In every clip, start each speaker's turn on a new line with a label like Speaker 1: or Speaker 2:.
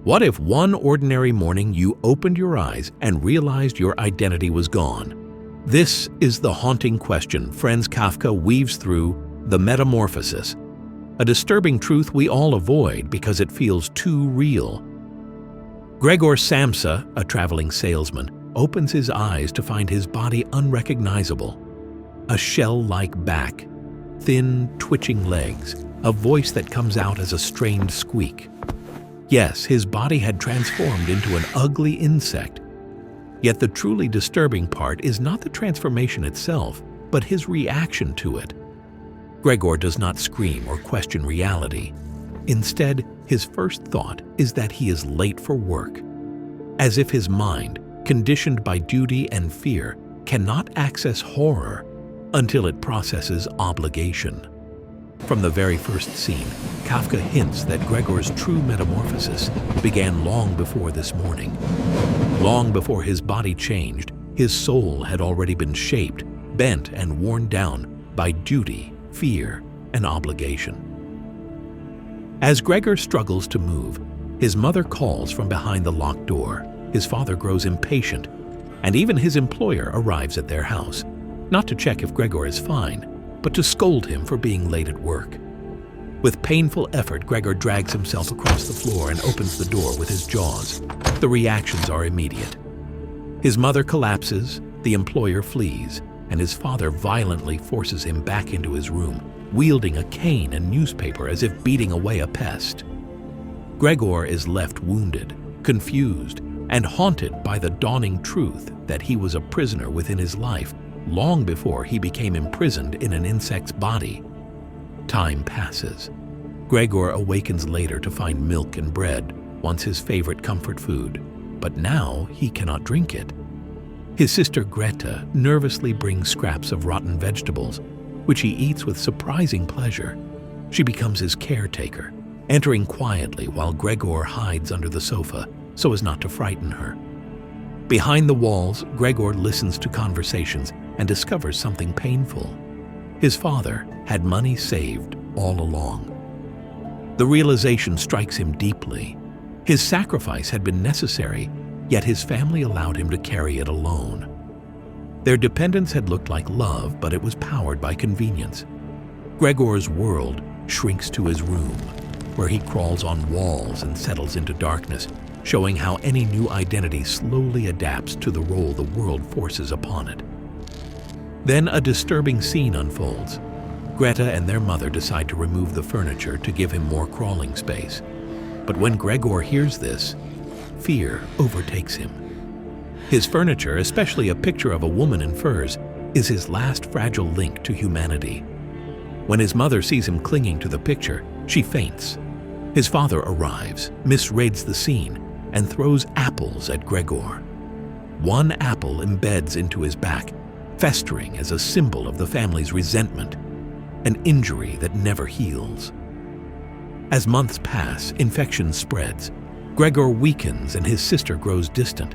Speaker 1: What if one ordinary morning you opened your eyes and realized your identity was gone? This is the haunting question Franz Kafka weaves through the Metamorphosis, a disturbing truth we all avoid because it feels too real. Gregor Samsa, a traveling salesman, opens his eyes to find his body unrecognizable. A shell-like back, thin, twitching legs, a voice that comes out as a strained squeak. Yes, his body had transformed into an ugly insect. Yet the truly disturbing part is not the transformation itself, but his reaction to it. Gregor does not scream or question reality. Instead, his first thought is that he is late for work. As if his mind, conditioned by duty and fear, cannot access horror until it processes obligation. From the very first scene, Kafka hints that Gregor's true metamorphosis began long before this morning. Long before his body changed, his soul had already been shaped, bent, and worn down by duty, fear, and obligation. As Gregor struggles to move, his mother calls from behind the locked door. His father grows impatient, and even his employer arrives at their house, not to check if Gregor is fine, but to scold him for being late at work. With painful effort, Gregor drags himself across the floor and opens the door with his jaws. The reactions are immediate. His mother collapses, the employer flees, and his father violently forces him back into his room, wielding a cane and newspaper as if beating away a pest. Gregor is left wounded, confused, and haunted by the dawning truth that he was a prisoner within his life long before he became imprisoned in an insect's body. Time passes. Gregor awakens later to find milk and bread, once his favorite comfort food, but now he cannot drink it. His sister Greta nervously brings scraps of rotten vegetables, which he eats with surprising pleasure. She becomes his caretaker, entering quietly while Gregor hides under the sofa so as not to frighten her. Behind the walls, Gregor listens to conversations and discovers something painful. His father had money saved all along. The realization strikes him deeply. His sacrifice had been necessary, yet his family allowed him to carry it alone. Their dependence had looked like love, but it was powered by convenience. Gregor's world shrinks to his room, where he crawls on walls and settles into darkness, showing how any new identity slowly adapts to the role the world forces upon it. Then a disturbing scene unfolds. Greta and their mother decide to remove the furniture to give him more crawling space. But when Gregor hears this, fear overtakes him. His furniture, especially a picture of a woman in furs, is his last fragile link to humanity. When his mother sees him clinging to the picture, she faints. His father arrives, misreads the scene, and throws apples at Gregor. One apple embeds into his back, festering as a symbol of the family's resentment, an injury that never heals. As months pass, infection spreads. Gregor weakens and his sister grows distant.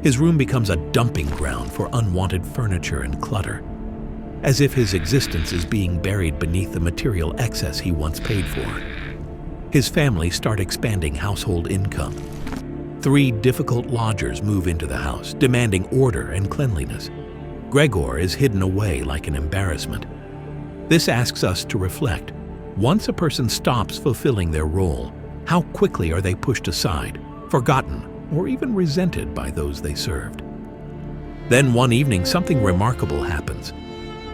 Speaker 1: His room becomes a dumping ground for unwanted furniture and clutter, as if his existence is being buried beneath the material excess he once paid for. His family start expanding household income. 3 difficult lodgers move into the house, demanding order and cleanliness. Gregor is hidden away like an embarrassment. This asks us to reflect. Once a person stops fulfilling their role, how quickly are they pushed aside, forgotten, or even resented by those they served? Then one evening, something remarkable happens.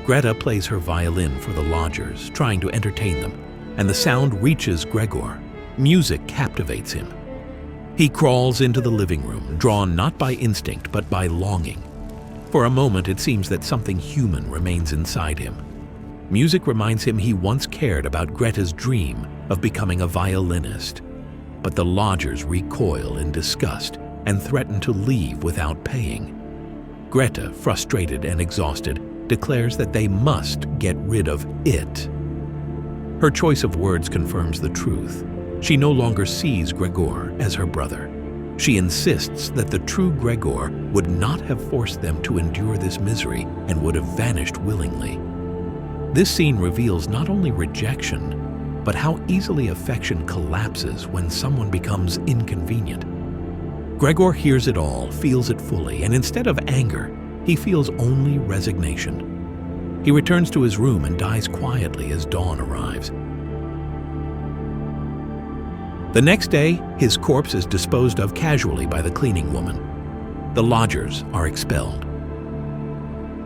Speaker 1: Greta plays her violin for the lodgers, trying to entertain them, and the sound reaches Gregor. Music captivates him. He crawls into the living room, drawn not by instinct but by longing. For a moment, it seems that something human remains inside him. Music reminds him he once cared about Greta's dream of becoming a violinist. But the lodgers recoil in disgust and threaten to leave without paying. Greta, frustrated and exhausted, declares that they must get rid of it. Her choice of words confirms the truth. She no longer sees Gregor as her brother. She insists that the true Gregor would not have forced them to endure this misery and would have vanished willingly. This scene reveals not only rejection, but how easily affection collapses when someone becomes inconvenient. Gregor hears it all, feels it fully, and instead of anger, he feels only resignation. He returns to his room and dies quietly as dawn arrives. The next day, his corpse is disposed of casually by the cleaning woman. The lodgers are expelled.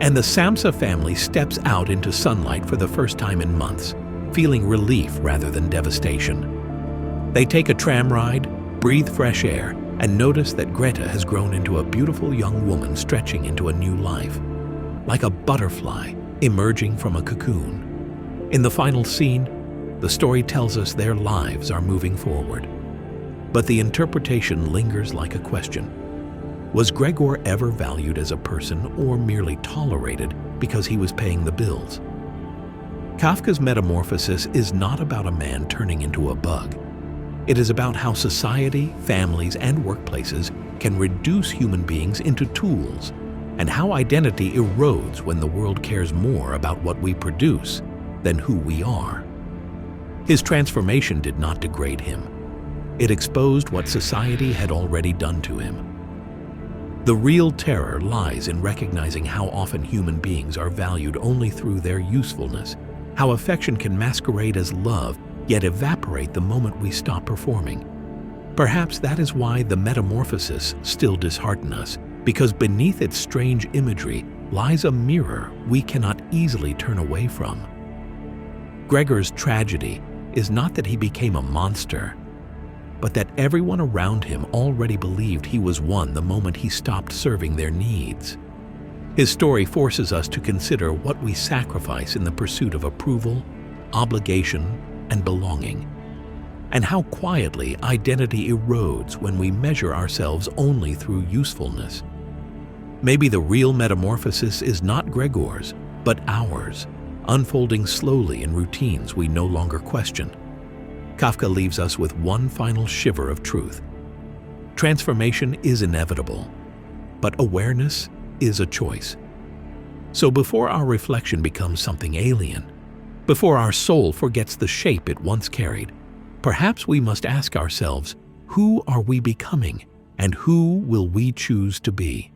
Speaker 1: And the Samsa family steps out into sunlight for the first time in months, feeling relief rather than devastation. They take a tram ride, breathe fresh air, and notice that Greta has grown into a beautiful young woman stretching into a new life, like a butterfly emerging from a cocoon. In the final scene, the story tells us their lives are moving forward. But the interpretation lingers like a question. Was Gregor ever valued as a person or merely tolerated because he was paying the bills? Kafka's Metamorphosis is not about a man turning into a bug. It is about how society, families, and workplaces can reduce human beings into tools, and how identity erodes when the world cares more about what we produce than who we are. His transformation did not degrade him. It exposed what society had already done to him. The real terror lies in recognizing how often human beings are valued only through their usefulness, how affection can masquerade as love, yet evaporate the moment we stop performing. Perhaps that is why the Metamorphosis still disheartens us, because beneath its strange imagery lies a mirror we cannot easily turn away from. Gregor's tragedy is not that he became a monster, but that everyone around him already believed he was one the moment he stopped serving their needs. His story forces us to consider what we sacrifice in the pursuit of approval, obligation, and belonging, and how quietly identity erodes when we measure ourselves only through usefulness. Maybe the real metamorphosis is not Gregor's, but ours, unfolding slowly in routines we no longer question. Kafka leaves us with one final shiver of truth. Transformation is inevitable, but awareness is a choice. So before our reflection becomes something alien, before our soul forgets the shape it once carried, perhaps we must ask ourselves, who are we becoming and who will we choose to be?